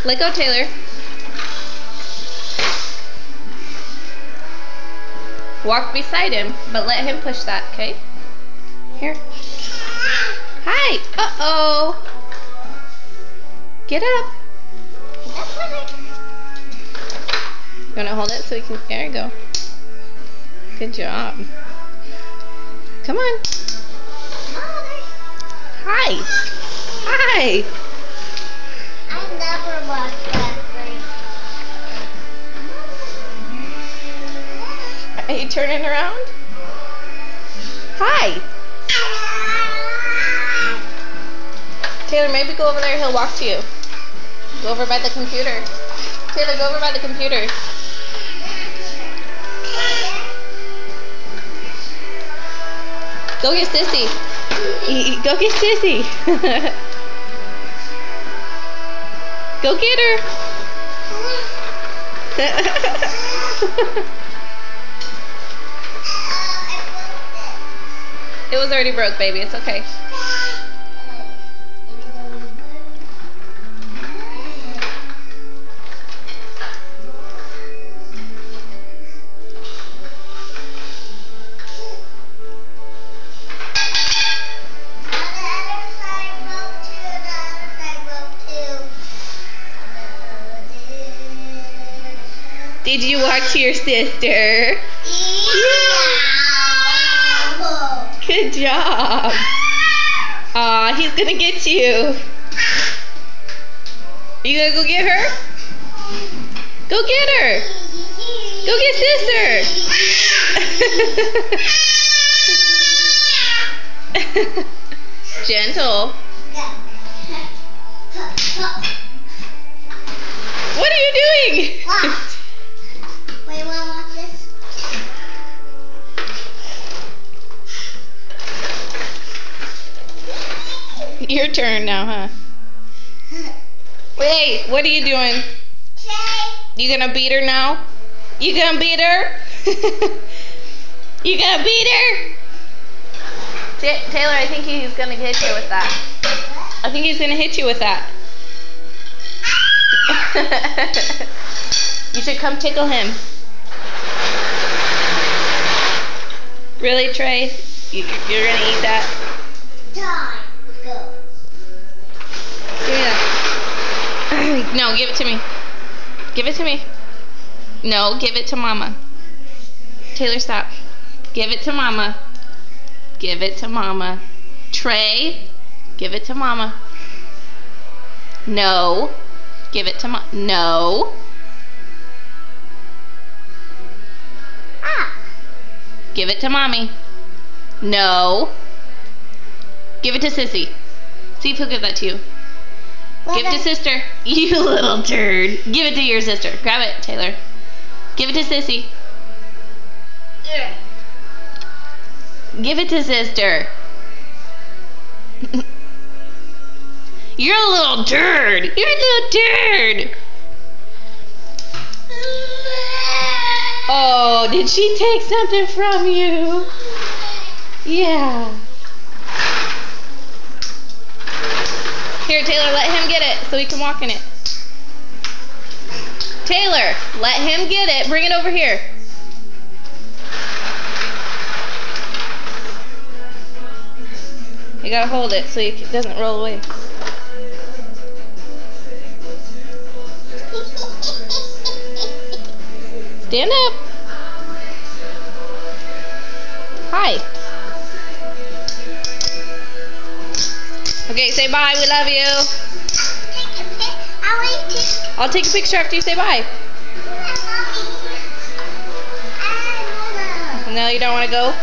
Let go, Taylor. Walk beside him, but let him push that, okay? Here. Hi. Uh-oh. Get up. You want to hold it so we can... There you go. Good job. Come on. Hi. Hi. I never watched that thing. Are you turning around? Hi. Taylor, maybe go over there. He'll walk to you. Go over by the computer. Taylor, go over by the computer. Go get Sissy. Go get Sissy. Go get her. It was already broke, baby. It's okay. Did you walk to your sister? Yeah. Good job. Aw, he's gonna get you. You gonna go get her? Go get her. Go get sister. Gentle. What are you doing? Wait, wanna watch this? Your turn now, huh? Wait, what are you doing? You gonna beat her now? You gonna beat her? You gonna beat her? Taylor, I think he's gonna hit you with that. I think he's gonna hit you with that. You should come tickle him. Really, Trey? You're gonna eat that? Time. Go. Yeah. No, give it to me. Give it to me. No, give it to Mama. Taylor, stop. Give it to Mama. Give it to Mama. Trey, give it to Mama. No. Give it to Mama. No. Ah. Give it to Mommy. No. Give it to Sissy. See if he'll give that to you. Give it to sister. You little turd. Give it to your sister. Grab it, Taylor. Give it to Sissy. Give it to sister. You're a little turd. You're a little turd. Oh, did she take something from you? Yeah. Here, Taylor, let him get it so he can walk in it. Taylor, let him get it. Bring it over here. You gotta hold it so it doesn't roll away. Stand up. Hi. Okay, say bye. We love you. I'll take a picture after you say bye. No, you don't want to go?